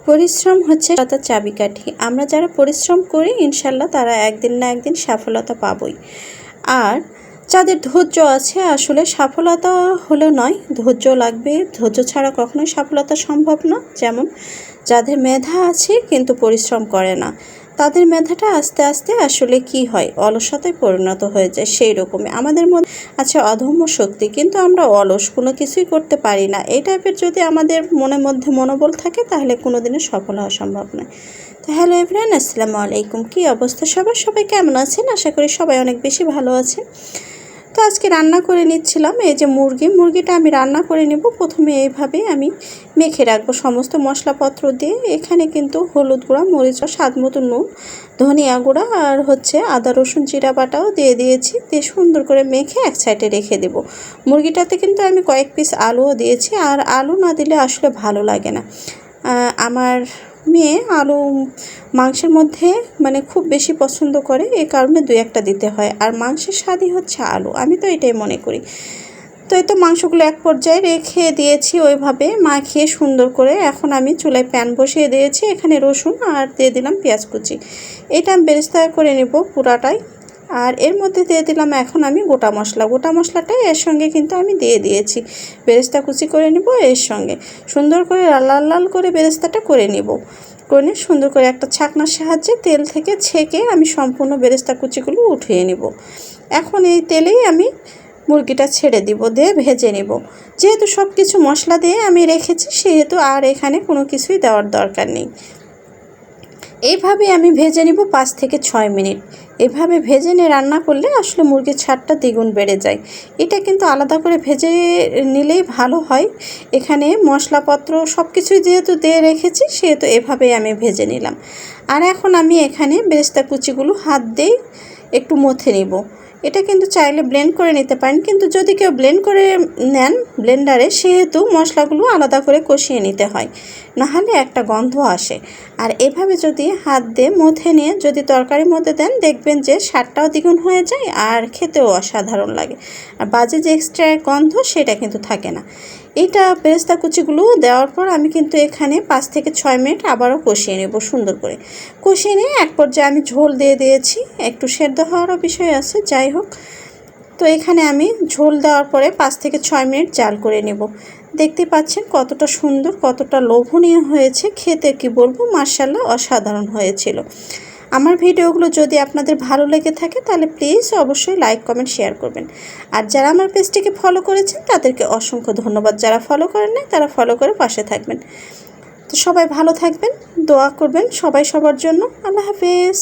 পরিশ্রম হচ্ছে সফলতার চাবিকাঠি। আমরা যারা পরিশ্রম করি ইনশাল্লাহ তারা একদিন না একদিন সফলতা পাবই। আর যাদের ধৈর্য আছে, আসলে সফলতা হলো নয়, ধৈর্য লাগবে। ধৈর্য ছাড়া কখনোই সফলতা সম্ভব না। যেমন যাদের মেধা আছে কিন্তু পরিশ্রম করে না, তাদের মেধাটা আস্তে আস্তে আসলে কি হয়, অলসতায় পরিণত হয়ে যায়। সেই রকমই আমাদের মধ্যে আছে অদম্য শক্তি, কিন্তু আমরা অলস, কোনো কিছুই করতে পারি না। এই টাইপের যদি আমাদের মনের মধ্যে মনোবল থাকে তাহলে কোনোদিনও সফল হওয়া সম্ভব নয়। তো হ্যালো এভরিওয়ান, আসসালামু আলাইকুম। কী অবস্থা সবাই কেমন আছেন? আশা করি সবাই অনেক বেশি ভালো আছেন। তো আজকে রান্না করে নিচ্ছিলাম এই যে মুরগিটা আমি রান্না করে নেব। প্রথমে এইভাবে আমি মেখে রাখবো সমস্ত মশলাপত্র দিয়ে। এখানে কিন্তু হলুদ গুঁড়া, মরিচ, স্বাদ মতো নুন, ধনিয়া গুঁড়া আর আদা রসুন জিরা বাটাও দিয়ে দিয়েছি। দিয়ে সুন্দর করে মেখে এক সাইডে রেখে দেব। মুরগিটাতে কিন্তু আমি কয়েক পিস আলুও দিয়েছি, আর আলু না দিলে আসলে ভালো লাগে না। আমার মেয়ে আলু মাংসের মধ্যে খুব বেশি পছন্দ করে, এই কারণে 2-1টা দিতে হয়। আর মাংসের স্বাদই হচ্ছে আলু, আমি তো এটাই মনে করি। তো এই তো মাংসগুলো এক পর্যায়ে রেখে দিয়েছি ওইভাবে মাখিয়ে সুন্দর করে। এখন আমি চুলায় প্যান বসিয়ে দিয়েছি, এখানে রসুন আর দিয়ে দিলাম পেঁয়াজ কুচি। এটা আমি বেরেস্তা করে নেব পুরাটাই। আর এর মধ্যে দিয়ে দিলাম এখন আমি গোটা মশলাটাই এর সঙ্গে কিন্তু আমি দিয়ে দিয়েছি। বেরেস্তা কুচি করে নেব এর সঙ্গে, সুন্দর করে লাল লাল করে বেরেস্তাটা করে নেব। করে সুন্দর করে একটা ছাকনার সাহায্যে তেল থেকে ছেঁকে আমি সম্পূর্ণ বেরেস্তা কুচিগুলো উঠিয়ে নেব। এখন এই তেলেই আমি মুরগিটা ছেড়ে দিব, দিয়ে ভেজে নেব। যেহেতু সব কিছু মশলা দিয়ে আমি রেখেছি, সেহেতু আর এখানে কোনো কিছুই দেওয়ার দরকার নেই। এইভাবে আমি ভেজে নিব 5 থেকে 6 মিনিট। এভাবে ভেজে নিয়ে রান্না করলে আসলে মুরগির স্বাদটা দ্বিগুণ বেড়ে যায়। এটা কিন্তু আলাদা করে ভেজে নিলেই ভালো হয়। এখানে মশলাপত্র সব কিছুই যেহেতু দিয়ে রেখেছি, সেহেতু এভাবেই আমি ভেজে নিলাম। আর এখন আমি এখানে বেরেস্তা কুচিগুলো হাত দিয়ে একটু মথে নিব। এটা কিন্তু চাইলে ব্লেন্ড করে নিতে পারেন, কিন্তু যদি কেউ ব্লেন্ড করে নেন ব্লেন্ডারে, সেহেতু মশলাগুলো আলাদা করে কষিয়ে নিতে হয়, নাহলে একটা গন্ধ আসে। আর এভাবে যদি হাত দিয়ে মথে নিয়ে যদি তরকারির মধ্যে দেন, দেখবেন যে স্বাদটাও দ্বিগুণ হয়ে যায় আর খেতেও অসাধারণ লাগে। আর বাজে যে এক্সট্রা গন্ধ সেটা কিন্তু থাকে না। এইটা বেরেস্তা কুচিগুলো দেওয়ার পর আমি কিন্তু এখানে 5 থেকে 6 মিনিট আবারও কষিয়ে নেব সুন্দর করে। কষিয়ে নিয়ে এক পর্যায়ে আমি ঝোল দিয়ে দিয়েছি, একটু সেদ্ধ হওয়ারও বিষয় আছে, যাই হোক। তো এখানে আমি ঝোল দেওয়ার পরে 5 থেকে 6 মিনিট জাল করে নেব। দেখতে পাচ্ছেন কতটা সুন্দর, কতটা লোভনীয় হয়েছে, খেতে কি বলবো, মাশাআল্লাহ অসাধারণ হয়েছিল। আমার ভিডিওগুলো যদি আপনাদের ভালো লেগে থাকে তাহলে প্লিজ অবশ্যই লাইক কমেন্ট শেয়ার করবেন। আর যারা আমার পেজটিকে ফলো করেছেন তাদেরকে অসংখ্য ধন্যবাদ। যারা ফলো করেন না তারা ফলো করে পাশে থাকবেন। তো সবাই ভালো থাকবেন, দোয়া করবেন সবাই সবার জন্য। আল্লাহ হাফেজ।